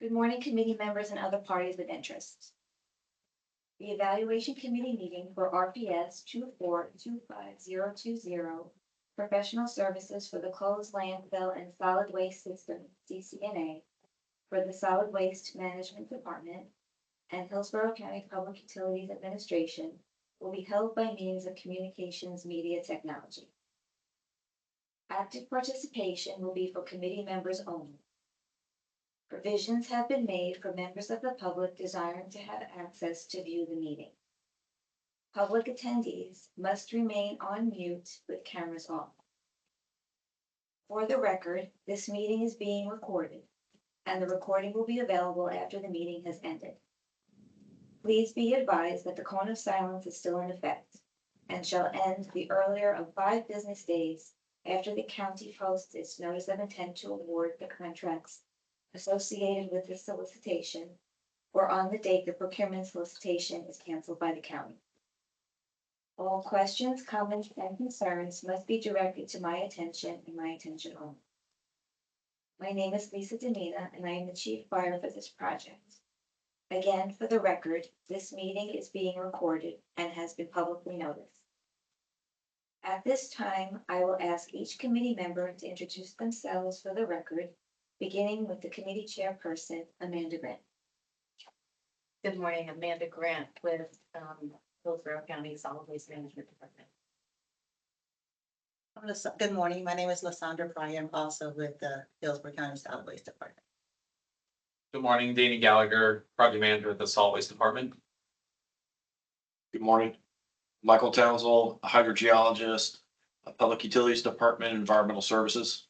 Good morning, committee members and other parties of interest. The evaluation committee meeting for RPS 24-25020, professional services for the closed landfill and solid waste system, CCNA, for the Solid Waste Management Department and Hillsborough County Public Utilities Administration will be held by means of communications media technology. Active participation will be for committee members only. Provisions have been made for members of the public desiring to have access to view the meeting. Public attendees must remain on mute with cameras off. For the record, this meeting is being recorded, and the recording will be available after the meeting has ended. Please be advised that the cone of silence is still in effect and shall end the earlier of 5 business days after the county posts its notice of intent to award the contracts associated with the solicitation or on the date the procurement solicitation is canceled by the county. All questions, comments, and concerns must be directed to my attention and my attention only. My name is Lisa Demina, and I am the chief buyer for this project. Again, for the record, this meeting is being recorded and has been publicly noticed. At this time, I will ask each committee member to introduce themselves for the record, beginning with the committee chairperson, Amanda Grant. Good morning, Amanda Grant with Hillsborough County Solid Waste Management Department. Good morning. My name is Lysandra Pryor. I'm also with the Hillsborough County Solid Waste Department. Good morning, Danny Gallagher, project manager at the Solid Waste Department. Good morning. Michael Townsville, a hydrogeologist, Public Utilities Department, Environmental Services.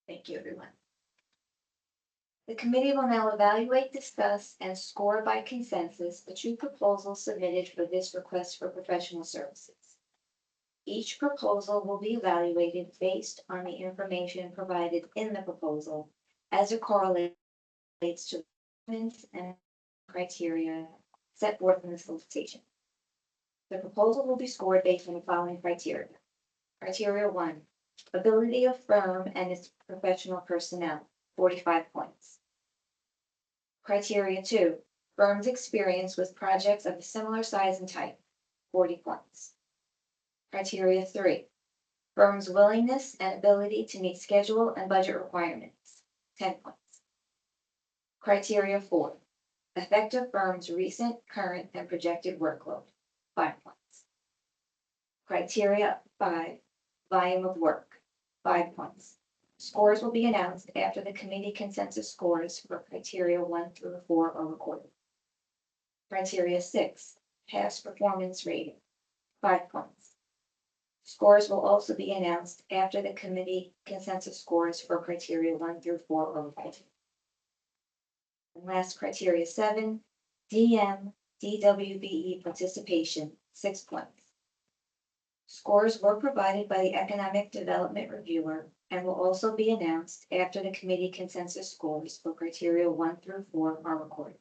Thank you, everyone. The committee will now evaluate, discuss, and score by consensus the 2 proposals submitted for this request for professional services. Each proposal will be evaluated based on the information provided in the proposal as it correlates to requirements and criteria set forth in the solicitation. The proposal will be scored based on the following criteria. Criteria 1, ability of firm and its professional personnel, 45 points. Criteria 2, firm's experience with projects of a similar size and type, 40 points. Criteria 3, firm's willingness and ability to meet schedule and budget requirements, 10 points. Criteria 4, effective firm's recent, current, and projected workload, 5 points. Criteria 5, volume of work, 5 points. Scores will be announced after the committee consensus scores for criteria 1 through 4 are recorded. Criteria 6, past performance rating, 5 points. Scores will also be announced after the committee consensus scores for criteria 1 through 4 are recorded. And last, criteria 7, DM DWBE participation, 6 points. Scores were provided by the Economic Development Reviewer and will also be announced after the committee consensus scores for criteria 1 through 4 are recorded.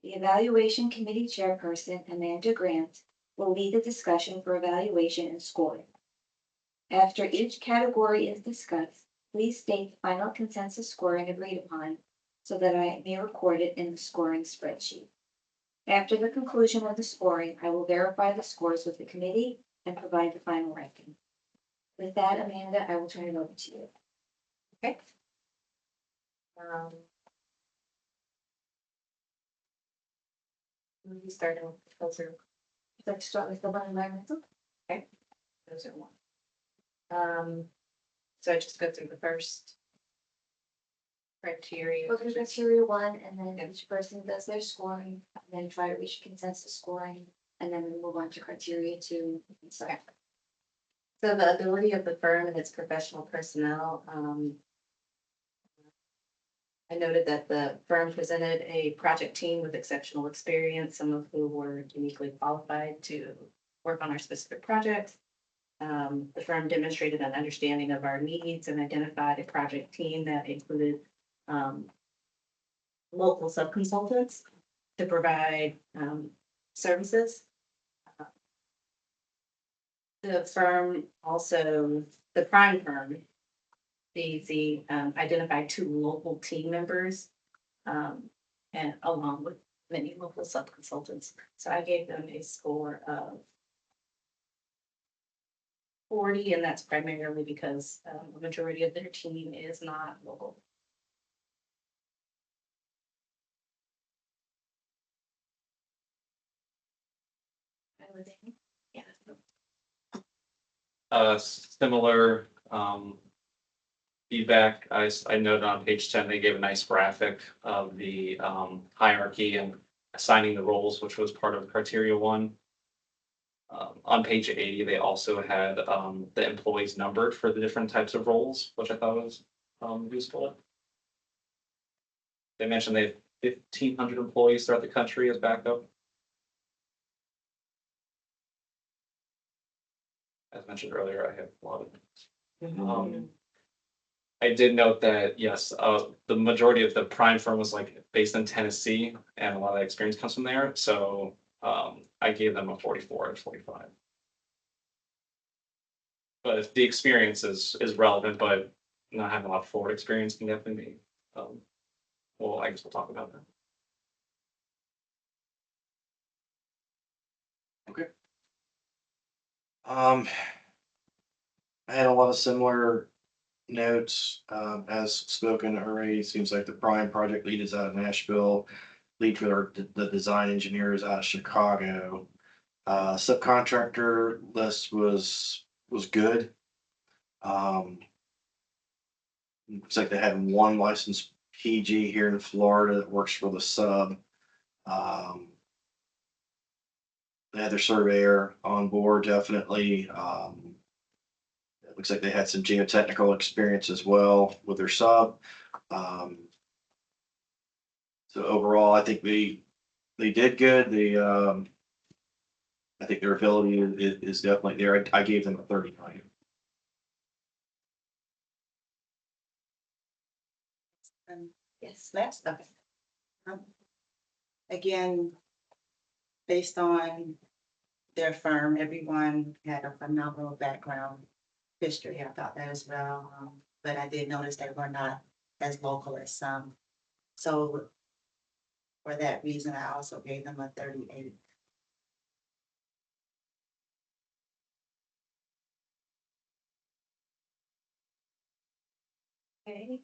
The Evaluation Committee Chairperson, Amanda Grant, will lead the discussion for evaluation and scoring. After each category is discussed, please state the final consensus scoring agreed upon so that I may record it in the scoring spreadsheet. After the conclusion of the scoring, I will verify the scores with the committee and provide the final ranking. With that, Amanda, I will turn it over to you. Okay. We'll be starting with those are Let's start with the one environmental. one. So I just go through the first criteria. Go through criteria 1, and then each person does their scoring, and then try to reach consensus scoring, and then we move on to criteria 2 and so on. Okay. So the ability of the firm and its professional personnel. I noted that the firm presented a project team with exceptional experience, some of who were uniquely qualified to work on our specific projects. The firm demonstrated an understanding of our needs and identified a project team that included local subconsultants to provide services. The firm also, the prime firm, DEC identified 2 local team members, and along with many local sub-consultants. So I gave them a score of 40, and that's primarily because the majority of their team is not local. Yeah. Similar, feedback. I noted on page 10, they gave a nice graphic of the, hierarchy and assigning the roles, which was part of criteria 1. On page 80, they also had, the employees numbered for the different types of roles, which I thought was, useful. They mentioned they have 1,500 employees throughout the country as backup. As mentioned earlier, I have a lot of. I did note that, yes, the majority of the prime firm was like based in Tennessee, and a lot of that experience comes from there. So I gave them a 44 out of 45. But if the experience is relevant, but not having a lot of forward experience can definitely be. Well, I guess we'll talk about that. I had a lot of similar notes, as spoken already. Seems like the prime project lead is out of Nashville. Lead for the design engineer is out of Chicago. Subcontractor list was good. Looks like they had 1 licensed PG here in Florida that works for the sub. They had their surveyor on board, definitely. It looks like they had some geotechnical experience as well with their sub. So overall, I think they did good. I think their ability is definitely there. I gave them a 39. Yes, last stuff. Again, based on their firm, everyone had a phenomenal background history. I thought that as well. But I did notice they were not as local as some. So for that reason, I also gave them a 38. Okay.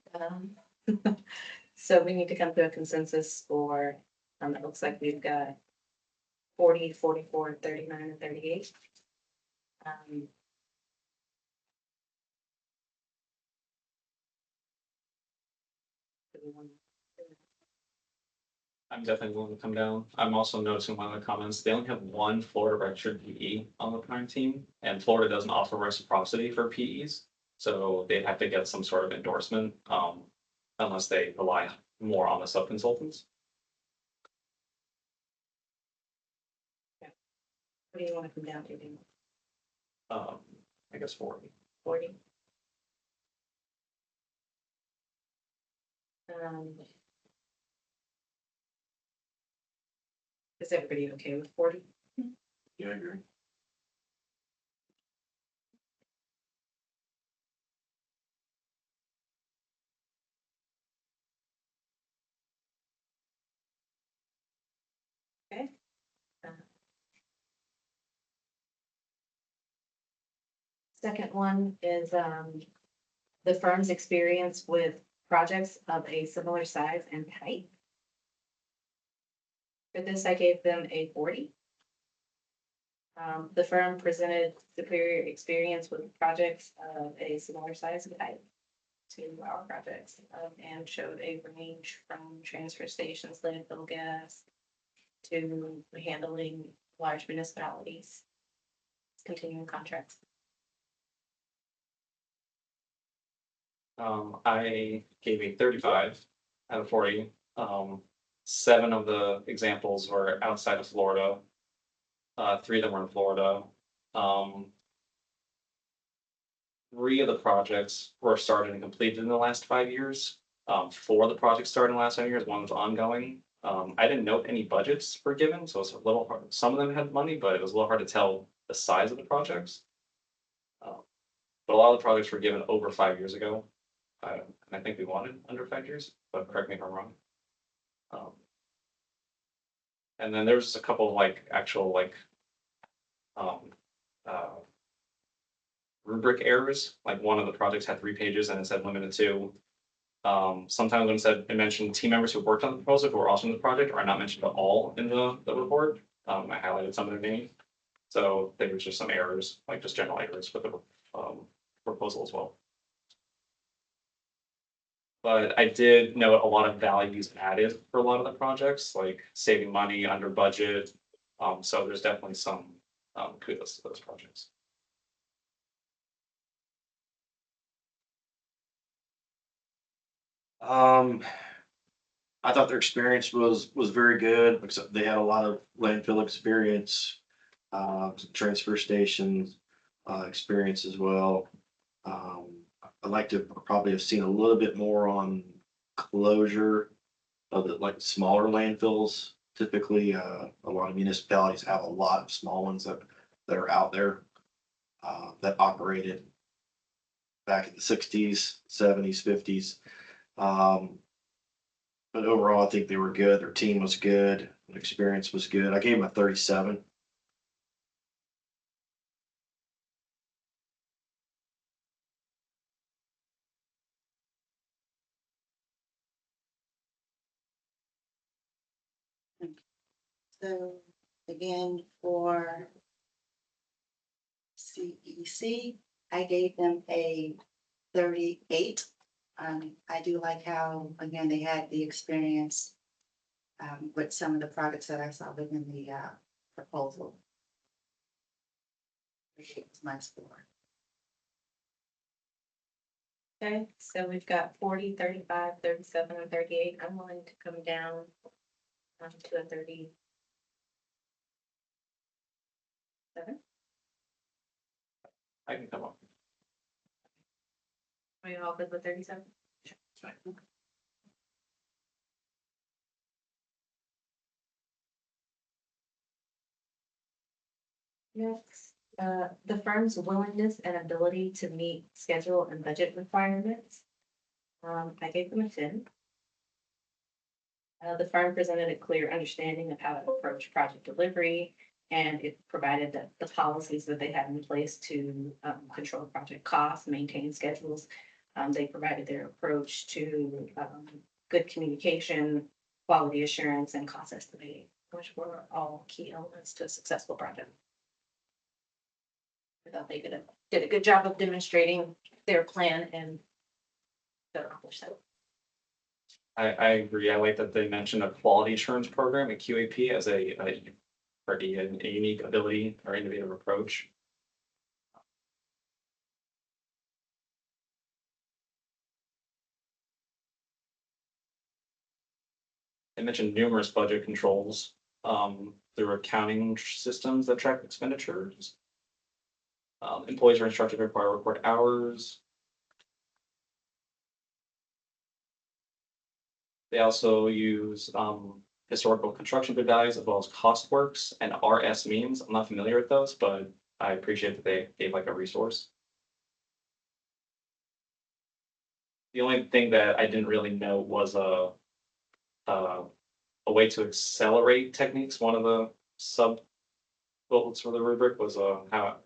So we need to come to a consensus for, it looks like we've got 40, 44, 39, and 38. Do we want- I'm definitely willing to come down. I'm also noticing one of the comments, they only have 1 Florida registered PE on the prime team, and Florida doesn't offer reciprocity for PEs. So they'd have to get some sort of endorsement, unless they rely more on the sub-consultants. What do you want to come down to? Dan? I guess 40. 40? Is everybody okay with 40? Yeah, I agree. Okay. Second one is the firm's experience with projects of a similar size and type. For this, I gave them a 40. The firm presented superior experience with projects of a similar size and type to our projects, and showed a range from transfer stations, landfill gas, to handling large municipalities, continuing contracts. I gave a 35 out of 40. 7 of the examples were outside of Florida. 3 of them were in Florida. 3 of the projects were started and completed in the last 5 years. 4 of the projects started in the last 5 years, 1 was ongoing. I didn't note any budgets were given, so it's a little hard. Some of them had money, but it was a little hard to tell the size of the projects. But a lot of the projects were given over 5 years ago. And I think we wanted under 5 years, but correct me if I'm wrong. And then there was just a couple of like actual like um, uh, rubric errors. Like one of the projects had 3 pages and it said limited to. Sometimes when it mentioned team members who worked on the proposal who were also in the project are not mentioned at all in the report. I highlighted some of their names. So there was just some errors, like just general errors with the proposal as well. But I did note a lot of values added for a lot of the projects, like saving money under budget. So there's definitely some kudos to those projects. I thought their experience was very good, except they had a lot of landfill experience, transfer stations, experience as well. I'd like to probably have seen a little bit more on closure of the like smaller landfills. Typically, a lot of municipalities have a lot of small ones that are out there, that operated back in the 60s, 70s, 50s. But overall, I think they were good. Their team was good. The experience was good. I gave them a 37. So again, for CEC, I gave them a 38. I do like how, again, they had the experience with some of the products that I saw within the proposal. 38 was my score. Okay, so we've got 40, 35, 37, and 38. I'm willing to come down to a 37. I can come up. Are you all good with 37? Next, the firm's willingness and ability to meet schedule and budget requirements. I gave them a 10. The firm presented a clear understanding of how to approach project delivery, and it provided the policies that they had in place to control project costs, maintain schedules. They provided their approach to good communication, quality assurance, and cost estimating, which were all key elements to a successful project. I thought they did a good job of demonstrating their plan and accomplished that. I agree. I like that they mentioned a quality assurance program, a QAP, as a unique ability or innovative approach. They mentioned numerous budget controls. There were accounting systems that track expenditures. Employees are instructed to report hours. They also use historical construction bid values as well as cost works and RS means. I'm not familiar with those, but I appreciate that they gave like a resource. The only thing that I didn't really know was a way to accelerate techniques. One of the sub bullets for the rubric was how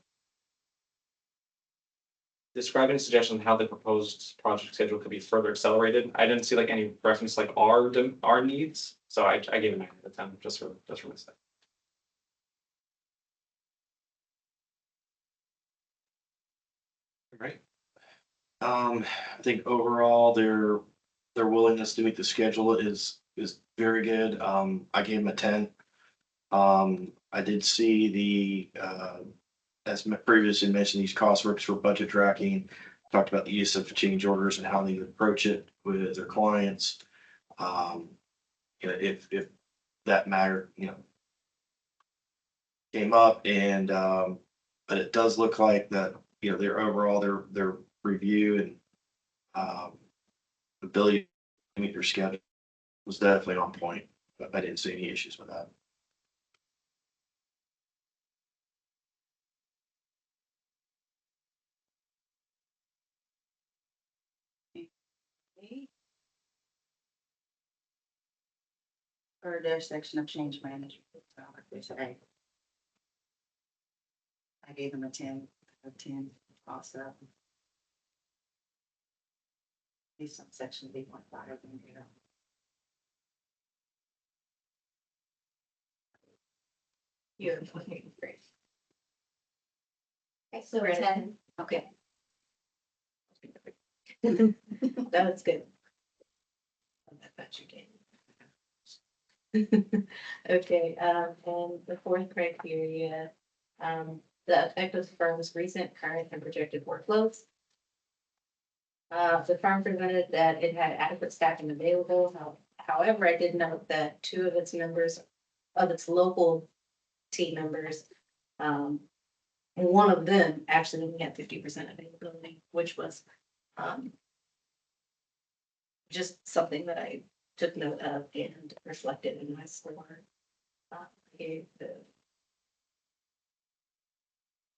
describing a suggestion on how the proposed project schedule could be further accelerated. I didn't see like any reference like our needs, so I gave it 9 out of 10 just for mistake. Right. I think overall their willingness to meet the schedule is very good. I gave them a 10. I did see as previously mentioned, these cost works for budget tracking. Talked about the use of change orders and how they approach it with their clients. If that matter, came up and, but it does look like that, their overall, their review and, ability to meet their schedule was definitely on point. But I didn't see any issues with that. For their section of change management, so like they say. I gave them a 10 out of 10 also. These some section B.5 in here. You're great. Okay, so Ready? 10, okay. That was good. I thought you did. Okay, and the fourth criteria, the effect of the firm's recent, current, and projected workloads. The firm presented that it had adequate staffing available. However, I did note that two of its members, of its local team members, and one of them actually only had 50% availability, which was just something that I took note of and reflected in my score. I gave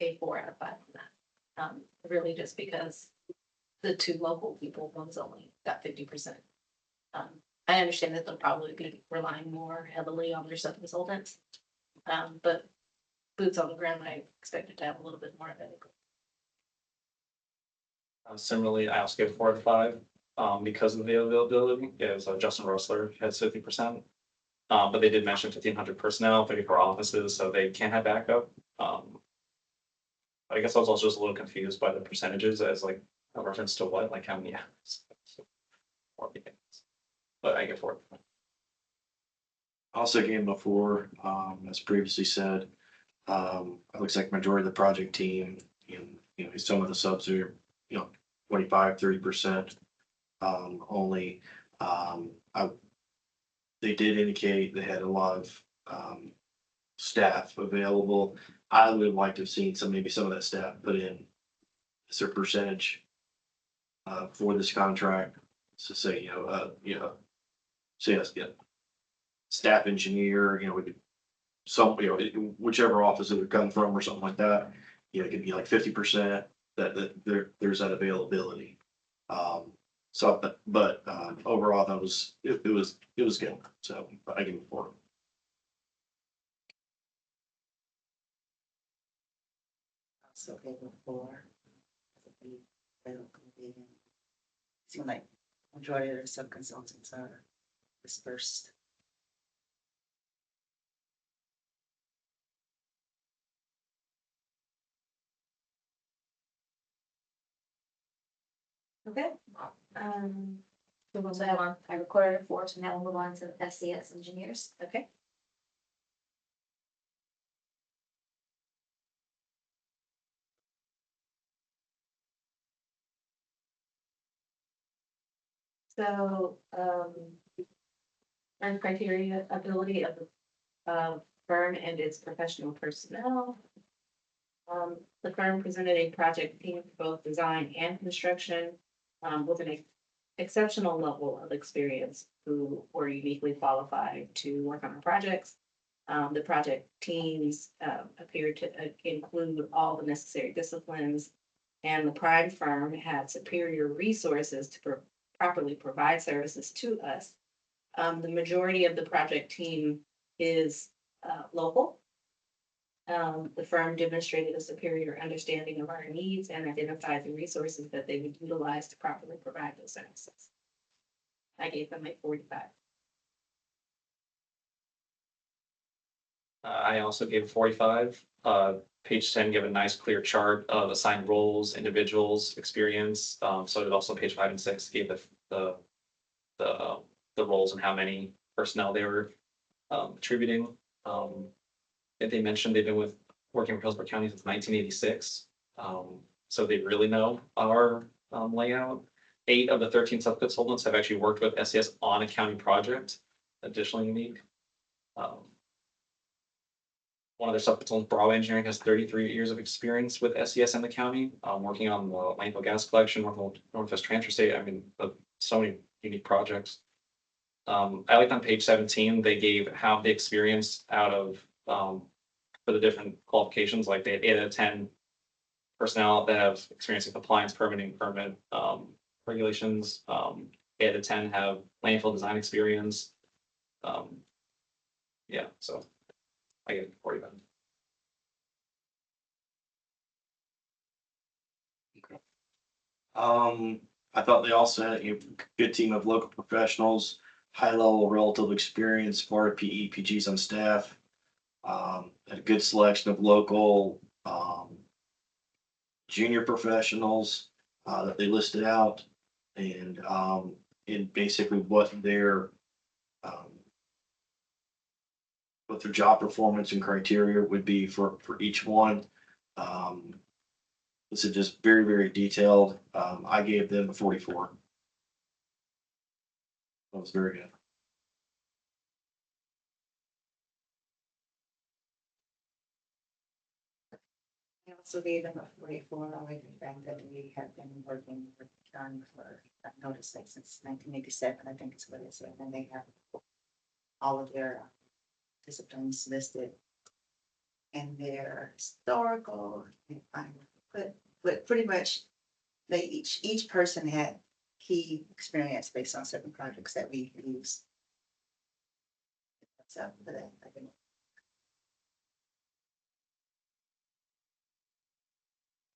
a 4 out of 5 on that. Really just because the two local people, one's only got 50%. I understand that they'll probably be relying more heavily on their sub-consultants. But boots on the ground, I expected to have a little bit more available. Similarly, I also gave 4 out of 5, because of the availability. It was Justin Rosler has 50%. But they did mention 1,500 personnel, 34 offices, so they can't have backup. I guess I was also just a little confused by the percentages as like a reference to what, like how many hours. But I get 4. Also gave them a 4, as previously said. It looks like majority of the project team, some of the subs are, 25, 30%. Only, they did indicate they had a lot of, staff available. I would like to have seen maybe some of that staff put in as their percentage, for this contract. So say, say us get staff engineer, we could, whichever office it would come from or something like that. It could be like 50% that there's that availability. But overall, that was, it was good. So I give it 4. Also gave them 4. Seem like majority of their sub-consultants are dispersed. Okay. We'll move on. I recorded a 4, so now we'll move on to SCS engineers. Okay. So, and criteria ability of the firm and its professional personnel. The firm presented a project team for both design and construction, with an exceptional level of experience who were uniquely qualified to work on our projects. The project teams appeared to include all the necessary disciplines, and the prime firm had superior resources to properly provide services to us. The majority of the project team is local. The firm demonstrated a superior understanding of our needs and identified the resources that they would utilize to properly provide those services. I gave them a 45. I also gave 45. Page 10 gave a nice clear chart of assigned roles, individuals, experience. So did also page 5 and 6 gave the roles and how many personnel they were attributing. They mentioned they've been working with Hillsborough County since 1986. So they really know our layout. 8 of the 13 sub-consultants have actually worked with SCS on a county project. Additionally unique. One of their sub-consultants, Broadway Engineering, has 33 years of experience with SCS in the county, working on the landfill gas collection, Northwest Transfer State. I mean, so many unique projects. I liked on page 17, they gave how the experience out of, for the different qualifications, like they had 8 out of 10 personnel that have experience in compliance, permitting, permit regulations. 8 out of 10 have landfill design experience. Yeah, so I get it for you then. I thought they also had a good team of local professionals, high level relative experience, Florida PE, PGs on staff. Had a good selection of local, junior professionals, that they listed out. And, in basically um, what their job performance and criteria would be for each one. Um, this is just very, very detailed. I gave them a 44. That was very good. I also gave them a 44, I like the fact that we have been working with the county for, I've noticed like since 1987, I think it's what it is, and they have all of their disciplines listed and their historical, but pretty much they each person had key experience based on certain projects that we use. So for that, I think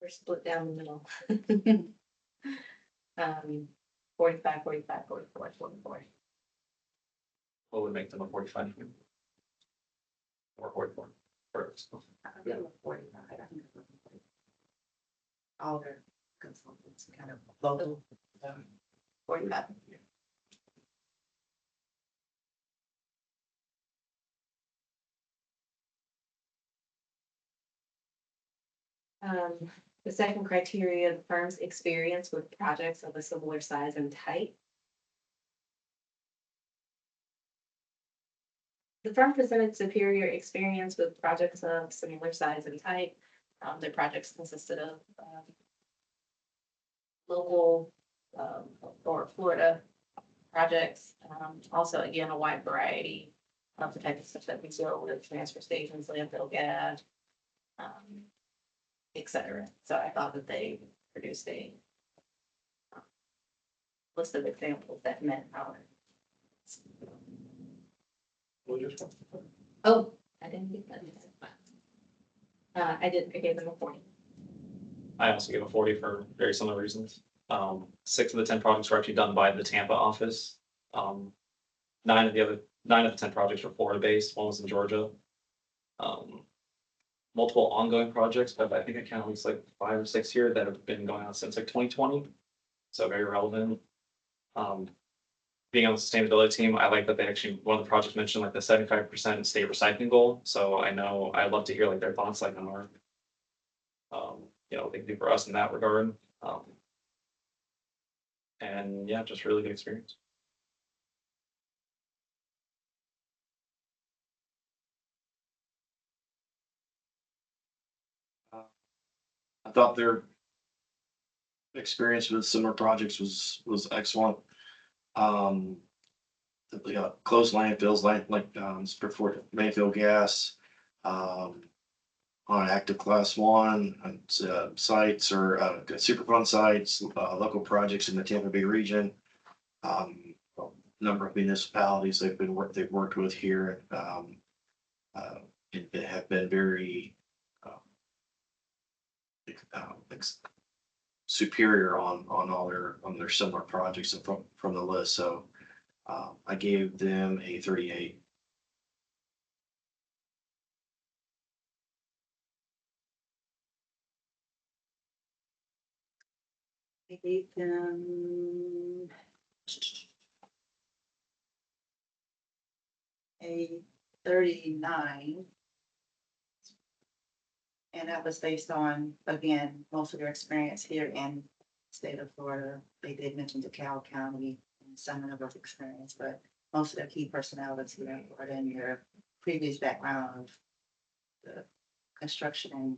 We're split down the middle. 45, 45, 44, 44. What would make them a 45? Or 44? I'll give them a 45. I think it's 45. All their consultants kind of local. 45. The second criteria, the firm's experience with projects of a similar size and type. The firm presented superior experience with projects of similar size and type. Their projects consisted of local or Florida projects. Also, again, a wide variety of the type of stuff that we deal with, transfer stations, landfill gas, et cetera. So I thought that they produced a list of examples that met our. Oh, I didn't get that. I gave them a 40. I also gave a 40 for very similar reasons. 6 of the 10 projects were actually done by the Tampa office. 9 of the 10 projects were Florida-based, 1 was in Georgia. Multiple ongoing projects, but I think I count at least like 5 or 6 here that have been going on since like 2020. So very relevant. Being on the sustainability team, I like that they actually, one of the projects mentioned like the 75% state recycling goal. So I know I'd love to hear like their thoughts like on our, what they can do for us in that regard. And yeah, just really good experience. I thought their experience with similar projects was excellent. They got closed landfills like before landfill gas, on active class 1 sites or Superfund sites, local projects in the Tampa Bay region. A number of municipalities they've worked with here, and have been very superior on all their similar projects from the list. So I gave them a 38. I gave them a 39. And that was based on, again, most of their experience here in the state of Florida. They did mention DeKalb County and some of their experience, but most of their key personalities here in Florida and their previous background of the construction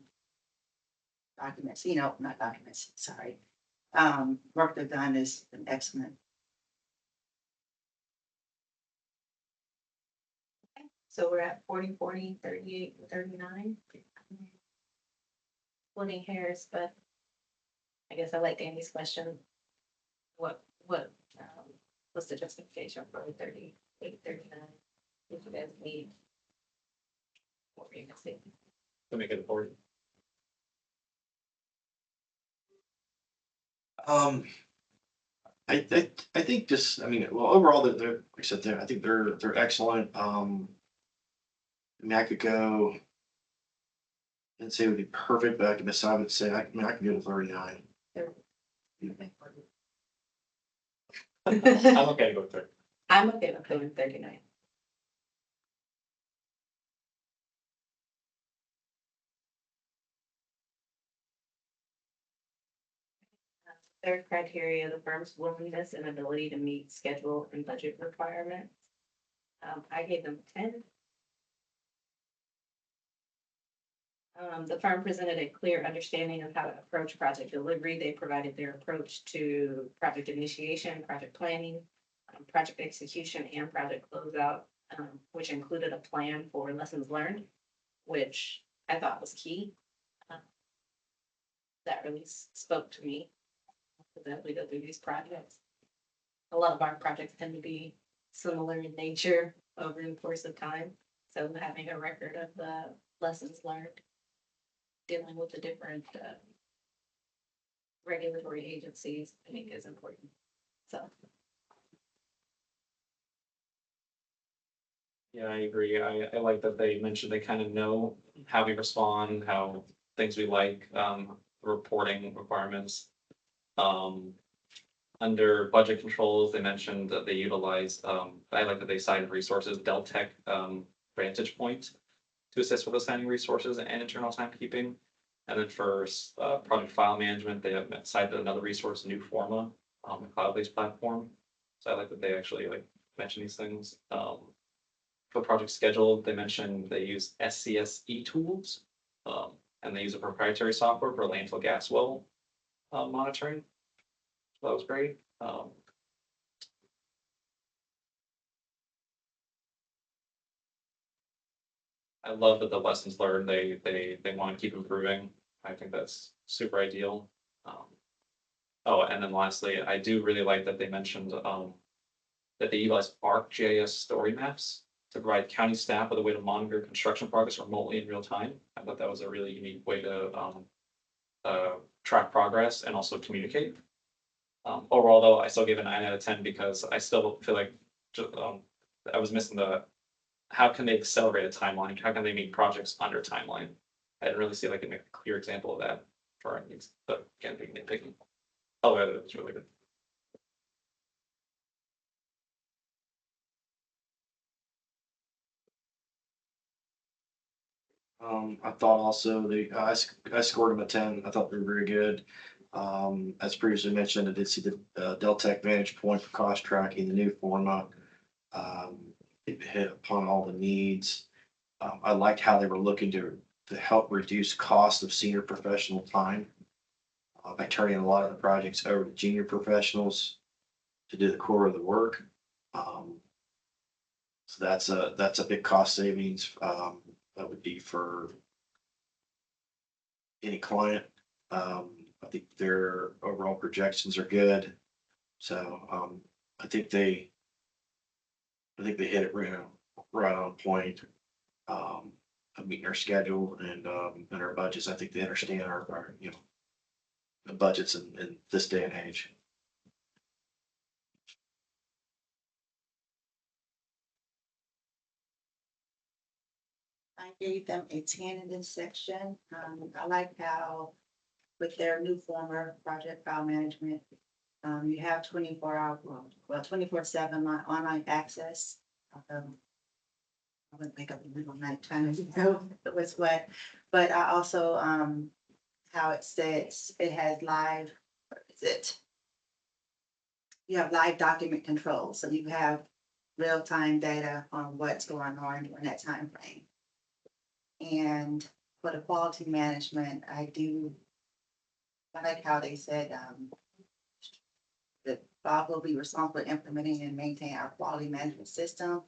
documents, not documents, sorry. Work they've done is been excellent. So we're at 40, 40, 38, 39. Splitting hairs, but I guess I like Amy's question. What was the justification for 38, 39? If you guys need agency. To make it important. I think just, I mean, well, overall, they're, like I said, I think they're excellent. I mean, I could go and say it would be perfect, but I can decide, I would say, I mean, I can go to 39. I'm okay to go with 30. I'm okay with going 39. Third criteria, the firm's willingness and ability to meet schedule and budget requirements. I gave them 10. The firm presented a clear understanding of how to approach project delivery. They provided their approach to project initiation, project planning, project execution, and project closeout, which included a plan for lessons learned, which I thought was key. That really spoke to me as we go through these projects. A lot of our projects tend to be similar in nature over the course of time. So having a record of the lessons learned, dealing with the different regulatory agencies, I think is important. So Yeah, I agree. I like that they mentioned they kind of know how we respond, how things we like, reporting requirements. Under budget controls, they mentioned that they utilize, I like that they cited resources, Deltec, Vantage Point to assist with assigning resources and internal timekeeping. And then for, project file management, they have cited another resource, New Forma, a cloud-based platform. So I like that they actually like mention these things. For project schedule, they mentioned they use SCSE tools, and they use a proprietary software for landfill gas well monitoring. So that was great. I love that the lessons learned, they want to keep improving. I think that's super ideal. Oh, and then lastly, I do really like that they mentioned that they utilize ArcGIS story maps to provide county staff with a way to monitor construction progress remotely in real time. I thought that was a really unique way to track progress and also communicate. Overall, though, I still give a 9 out of 10 because I still feel like I was missing how can they accelerate a timeline? How can they make projects under timeline? I didn't really see like a clear example of that for these, but again, being nitpicking. Oh, yeah, it's really good. I thought also I scored them a 10. I thought they were very good. As previously mentioned, I did see the Deltec Vantage Point for cost tracking, the new format. It hit upon all the needs. I liked how they were looking to help reduce cost of senior professional time by turning a lot of the projects over to junior professionals to do the core of the work. So that's a big cost savings. That would be for any client. I think their overall projections are good. So I think they hit it right on point. Of meeting our schedule and our budgets. I think they understand our the budgets in this day and age. I gave them a 10 in this section. I like how with their new former project file management, you have 24-hour, well, 24/7 online access. I wouldn't wake up in the middle of the night trying to know it was what, but I also, how it says it has live, what is it? You have live document control, so you have real-time data on what's going on during that time frame. And for the quality management, I like how they said, that Bob will be responsible for implementing and maintain our quality management system.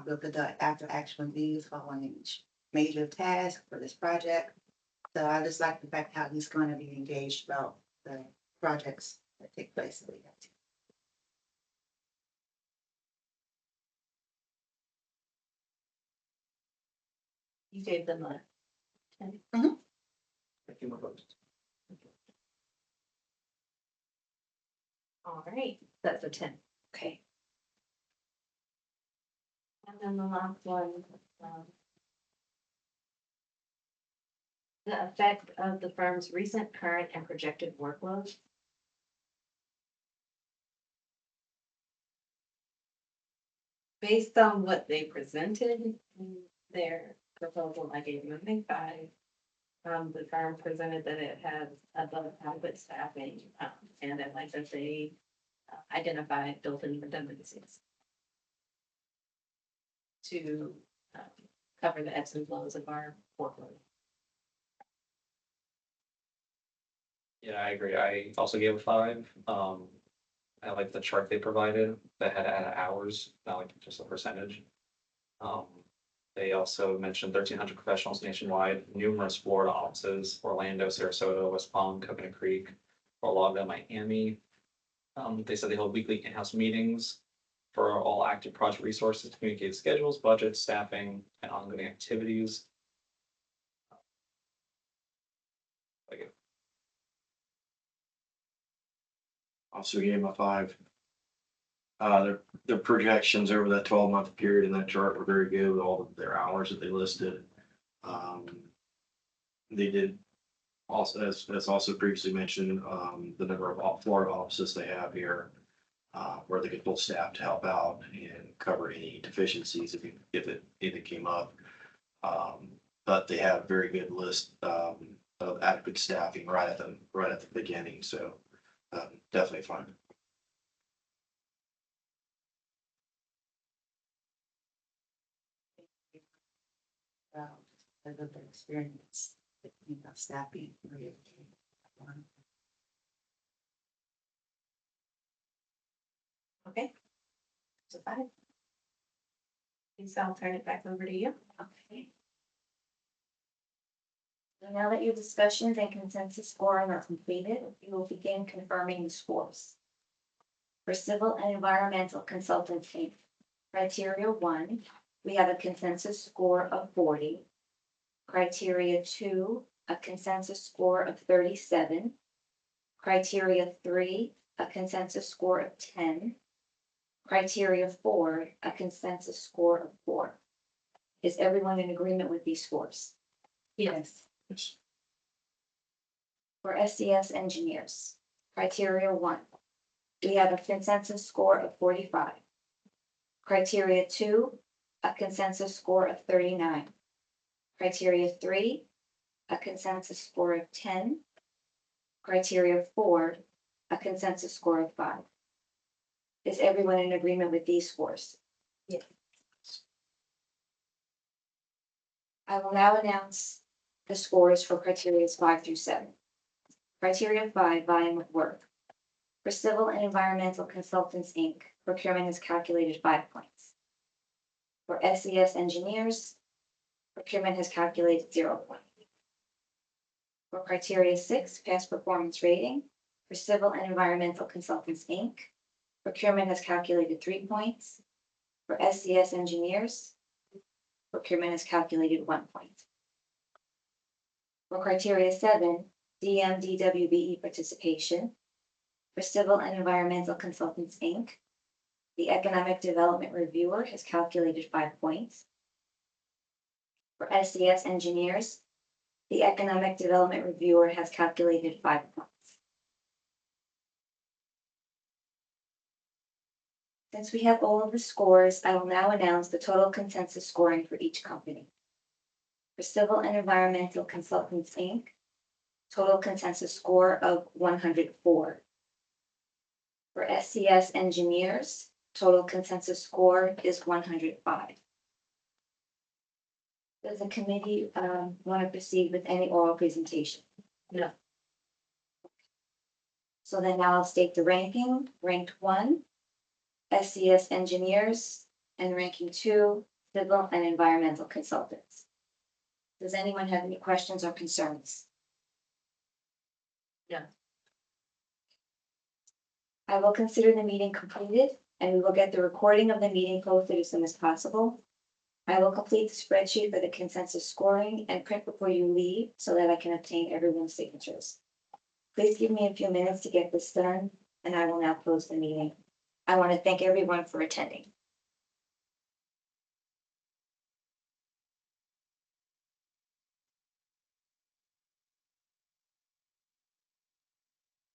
We'll conduct after action reviews following each major task for this project. So I just like the fact how he's going to be engaged about the projects that take place in the event. You gave them a 10. All right, that's a 10. Okay. And then the last one, the effect of the firm's recent, current, and projected workload. Based on what they presented in their proposal, I gave them, I think, 5. The firm presented that it has above adequate staffing, and I like that they identified built-in redundancies to cover the ebbs and flows of our workload. Yeah, I agree. I also gave a 5. I like the chart they provided that had added hours, not like just a percentage. They also mentioned 1,300 professionals nationwide, numerous Florida offices, Orlando, Sarasota, West Palm, Coconut Creek, Fort Lauderdale, Miami. They said they hold weekly in-house meetings for all active project resources to communicate schedules, budgets, staffing, and ongoing activities. Also gave them a 5. Their projections over that 12-month period in that chart were very good with all of their hours that they listed. They did also, as also previously mentioned, the number of Florida offices they have here, where they could pull staff to help out and cover any deficiencies if it came up. But they have a very good list of adequate staffing right at the beginning, so definitely fine. As of their experience, staffing. Okay. So 5. Lisa, I'll turn it back over to you. Okay. So now that your discussions and consensus scoring are completed, you will begin confirming the scores. For civil and environmental consultants, Inc., criteria 1, we have a consensus score of 40. Criteria 2, a consensus score of 37. Criteria 3, a consensus score of 10. Criteria 4, a consensus score of 4. Is everyone in agreement with these scores? Yes. For SCS engineers, criteria 1, we have a consensus score of 45. Criteria 2, a consensus score of 39. Criteria 3, a consensus score of 10. Criteria 4, a consensus score of 5. Is everyone in agreement with these scores? Yes. I will now announce the scores for criteria 5 through 7. Criteria 5, volume of work. For civil and environmental consultants, Inc., procurement is calculated 5 points. For SES engineers, procurement has calculated 0 points. For criteria 6, past performance rating, for civil and environmental consultants, Inc., procurement has calculated 3 points. For SCS engineers, procurement has calculated 1 point. For criteria 7, DMDWBE participation, for civil and environmental consultants, Inc., the economic development reviewer has calculated 5 points. For SCS engineers, the economic development reviewer has calculated 5 points. Since we have all of the scores, I will now announce the total consensus scoring for each company. For civil and environmental consultants, Inc., total consensus score of 104. For SCS engineers, total consensus score is 105. Does the committee want to proceed with any oral presentation? No. So then now I'll state the ranking. Ranked 1, SCS engineers, and ranking 2, civil and environmental consultants. Does anyone have any questions or concerns? No. I will consider the meeting completed, and we will get the recording of the meeting posted as soon as possible. I will complete the spreadsheet for the consensus scoring and print before you leave so that I can obtain everyone's signatures. Please give me a few minutes to get this done, and I will now close the meeting. I want to thank everyone for attending.